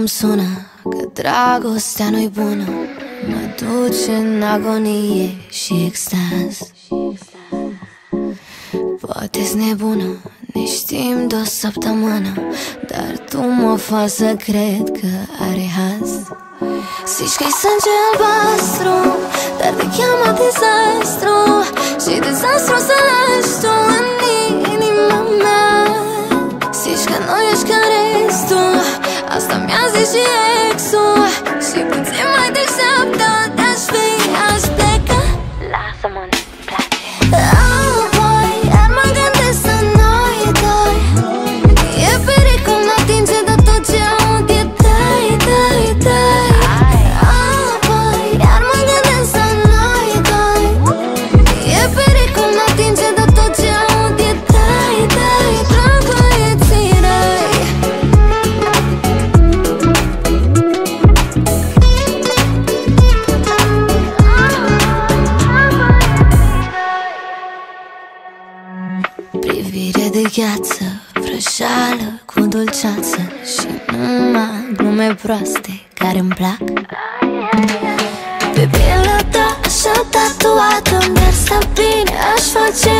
nu-mi sună, că dragostea nu-i bună, mă duce în agonie și extaz. Poate-s nebună, ne știm de o săptămână, dar tu mă faci să cred că are haz. Zici că-i sânge albastru, dar te cheamă dezastru, și dezastru să lași tu în inima mea. Zici că nu ești ca restul, asta mi-a zis și exul, și puțin mai deșteaptă de-aș fi, aș pleca. Lasă-mă-mi place. Apoi, iar mă gândesc să noi doi, e pericol, mă atinge de tot ce aud, e dai, dai, dai. Apoi, iar mă gândesc să noi doi, e pericol, mă atinge de tot ce aud, e dai, dai, drag băieții răi. Privire de gheață, vrăjeală cu dulceață, și numai glume proaste care-mi plac. Pe pielea ta așa tatuată, mi-ar sta bine, aș face